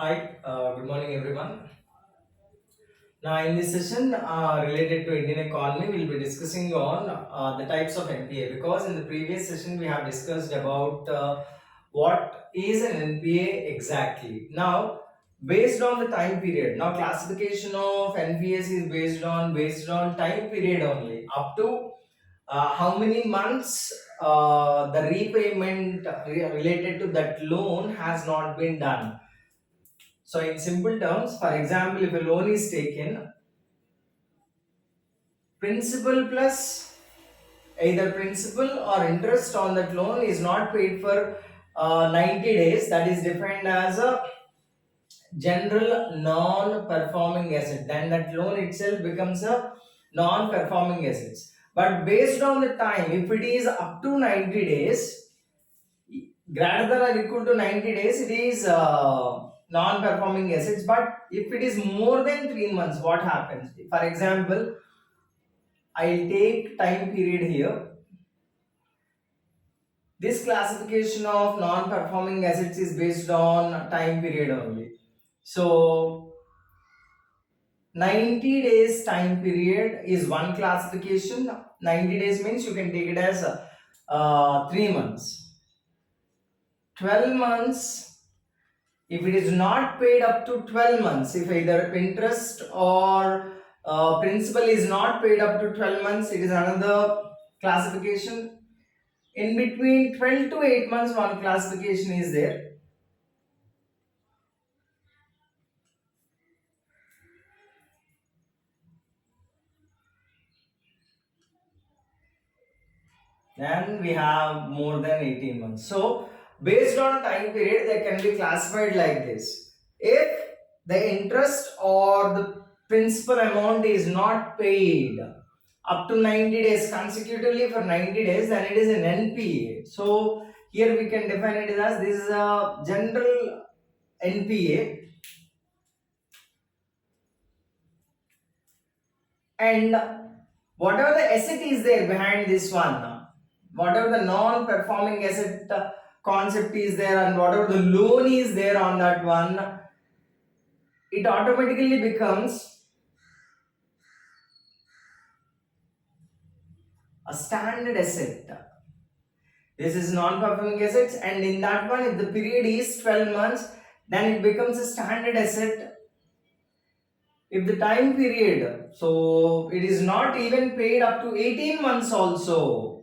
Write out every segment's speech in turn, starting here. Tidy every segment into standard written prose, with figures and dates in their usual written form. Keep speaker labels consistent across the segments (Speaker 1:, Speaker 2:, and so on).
Speaker 1: Hi, good morning everyone. Now in this session related to Indian economy, we'll be discussing on the types of NPA because in the previous session we have discussed about what is an NPA exactly. Now based on the time period, now classification of NPAs is based on time period only up to how many months the repayment related to that loan has not been done. So, in simple terms, for example, if a loan is taken, principal plus either principal or interest on that loan is not paid for 90 days, that is defined as a general non-performing asset. Then that loan itself becomes a non-performing assets. But based on the time, if it is up to 90 days, greater than or equal to 90 days, it is non-performing assets. But if it is more than 3 months, what happens? For example, I'll take time period here. This classification of non-performing assets is based on time period only. So 90 days time period is one classification. 90 days means you can take it as 3 months. 12 months, if it is not paid up to 12 months, if either interest or principal is not paid up to 12 months, it is another classification. In between 12 to 8 months, one classification is there. Then we have more than 18 months. So, based on time period, they can be classified like this. If the interest or the principal amount is not paid up to 90 days consecutively for 90 days, then it is an NPA. So, here we can define it as this is a general NPA, and whatever the asset is there behind this one, whatever the non-performing asset concept is there, and whatever the loan is there on that one, it automatically becomes a standard asset. This is non-performing assets, and in that one, if the period is 12 months, then it becomes a standard asset. If the time period, so it is not even paid up to 18 months also,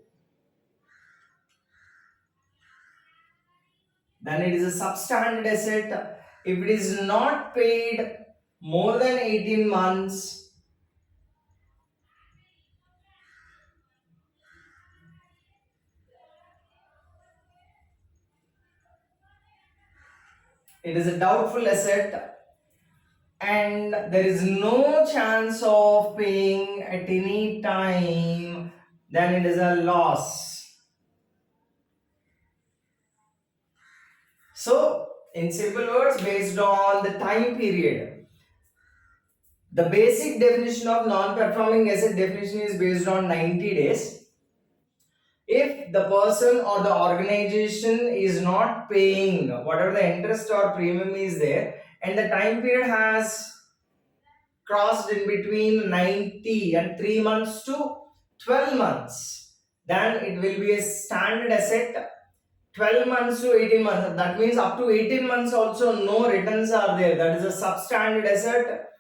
Speaker 1: then it is a substandard asset. If it is not paid more than 18 months, it is a doubtful asset, and there is no chance of paying at any time, then it is a loss. So, in simple words, based on the time period, the basic definition of non-performing asset definition is based on 90 days. If the person or the organization is not paying whatever the interest or premium is there, and the time period has crossed in between 90 and 3 months to 12 months, then it will be a standard asset. 12 months to 18 months, that means up to 18 months also no returns are there, that is a substandard asset.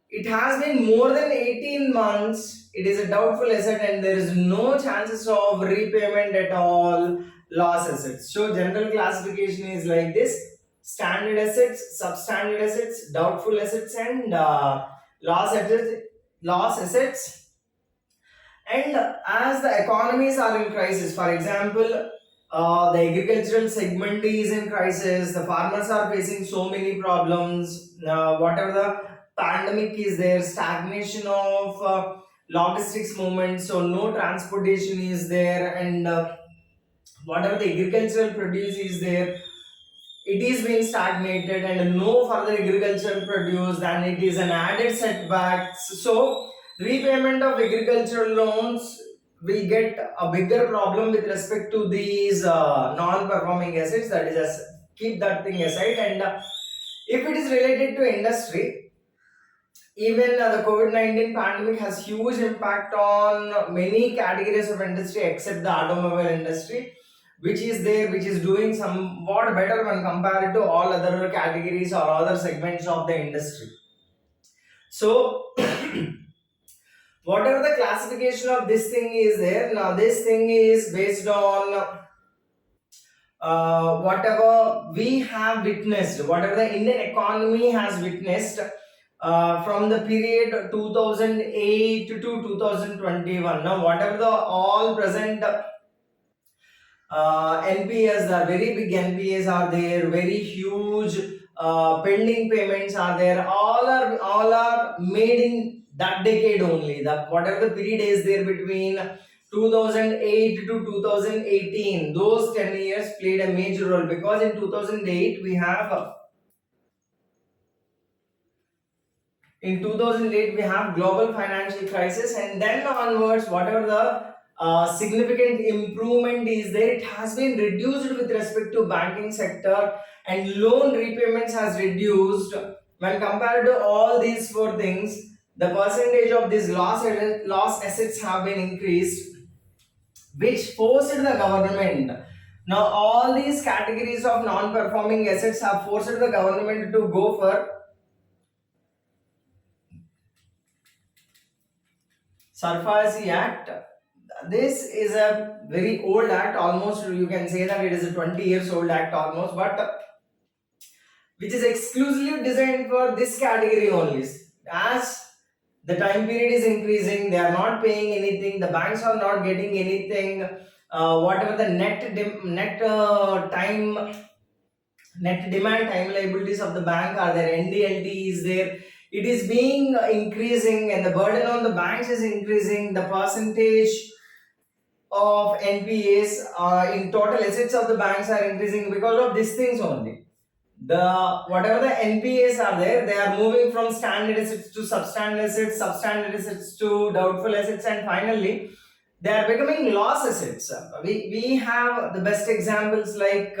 Speaker 1: It has been more than 18 months, it is a doubtful asset, and there is no chances of repayment at all, loss assets. So general classification is like this: standard assets, substandard assets, doubtful assets, and loss assets. Loss assets. And as the economies are in crisis, for example, the agricultural segment is in crisis, the farmers are facing so many problems, whatever the pandemic is there, stagnation of logistics movement, so no transportation is there, and whatever the agricultural produce is there, it is being stagnated, and no further agricultural produce, then it is an added setback. So repayment of agricultural loans will get a bigger problem with respect to these non-performing assets, that is keep that thing aside. And If it is related to industry, even the COVID-19 pandemic has huge impact on many categories of industry except the automobile industry, which is there, which is doing somewhat better when compared to all other categories or other segments of the industry. So, whatever the classification of this thing is there, now this thing is based on whatever we have witnessed, whatever the Indian economy has witnessed from the period 2008 to 2021. Now, whatever the all present NPAs, are very big NPAs are there, very huge pending payments are there. All are made in that decade only. That whatever the period is there between 2008 to 2018, those 10 years played a major role, because in 2008 we have in 2008 we have global financial crisis, and then onwards whatever the significant improvement is there, it has been reduced with respect to banking sector, and loan repayments has reduced. When compared to all these four things, the percentage of these loss assets have been increased, which forced the government. Now all these categories of non-performing assets have forced the government to go for Sarfazi Act. This is a very old act, almost you can say that it is a 20 years old act almost, but which is exclusively designed for this category only. As the time period is increasing, they are not paying anything, the banks are not getting anything, whatever the net demand time liabilities of the bank are there, NDLT is there, it is being increasing, and the burden on the banks is increasing. The percentage of NPAs in total assets of the banks are increasing because of these things only. The whatever the NPAs are there, they are moving from standard assets to substandard assets to doubtful assets, and finally they are becoming loss assets. We have the best examples like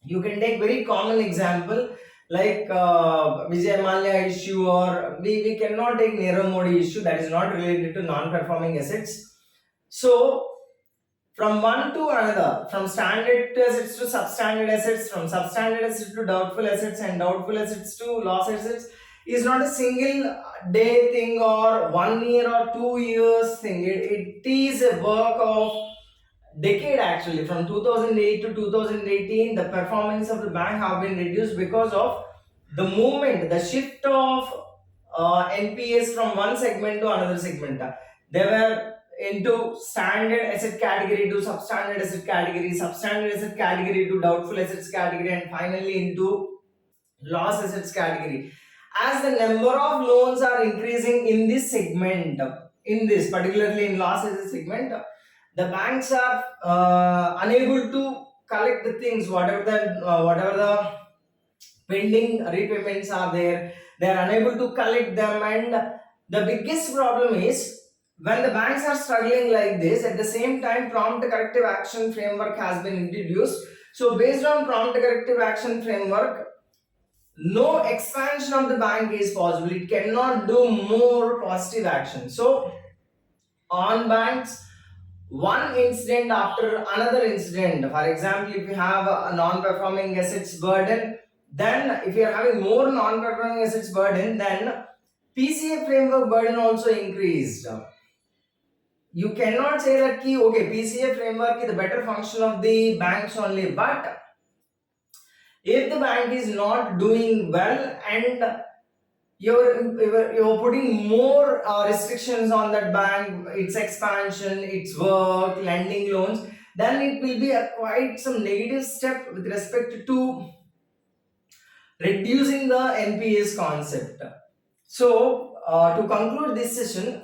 Speaker 1: you can take very common example like Vijay Mallya issue, or we cannot take Nirav Modi issue, that is not related to non-performing assets. So from one to another, from standard assets to substandard assets, from substandard assets to doubtful assets, and doubtful assets to loss assets is not a single day thing or 1 year or 2 years thing. It is a work of decade actually. From 2008 to 2018, the performance of the bank have been reduced because of the movement, the shift of NPAs from one segment to another segment. They were into standard asset category to substandard asset category to doubtful assets category, and finally into loss assets category. As the number of loans are increasing in this segment, in this particularly in loss assets segment, the banks are unable to collect the things, whatever the pending repayments are there, they are unable to collect them. And the biggest problem is, when the banks are struggling like this, at the same time prompt corrective action framework has been introduced. So based on prompt corrective action framework, no expansion of the bank is possible, it cannot do more positive action. So on banks, one incident after another incident, for example, if you have a non-performing assets burden, then if you are having more non-performing assets burden, then PCA framework burden also increased. You cannot say that key, okay, PCA framework is the better function of the banks only, but if the bank is not doing well, and you're putting more restrictions on that bank, its expansion, its work, lending loans, then it will be a quite some negative step with respect to reducing the NPAs concept. So to conclude this session,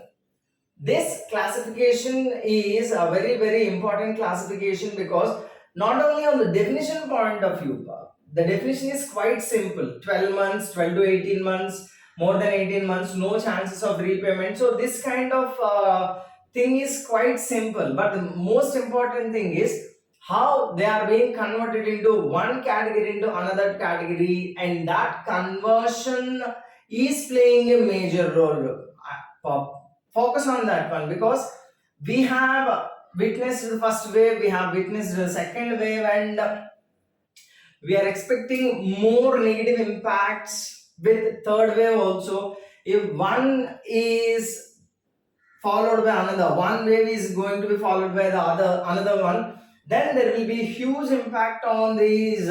Speaker 1: this classification is a very important classification, because not only on the definition point of view, the definition is quite simple: 12 months, 12 to 18 months, more than 18 months, no chances of repayment. So this kind of thing is quite simple, but the most important thing is how they are being converted into one category into another category, and that conversion is playing a major role. Focus on that one, because we have witnessed the first wave, we have witnessed the second wave, and we are expecting more negative impacts with third wave also. If one is followed by another, one wave is going to be followed by the other another one, then there will be huge impact on these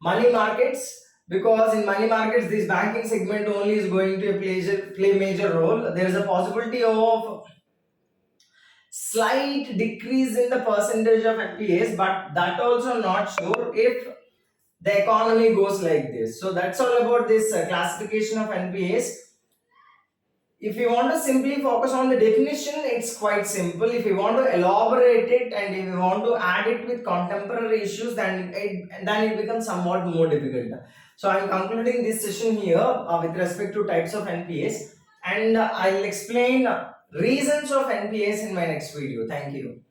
Speaker 1: money markets, because in money markets this banking segment only is going to play major role. There is a possibility of slight decrease in the percentage of NPAs, but that also not sure if the economy goes like this. So that's all about this classification of NPAs. If you want to simply focus on the definition, it's quite simple. If you want to elaborate it and if you want to add it with contemporary issues, then it becomes somewhat more difficult. So I'm concluding this session here with respect to types of NPAs, and I'll explain reasons of NPAs in my next video. Thank you.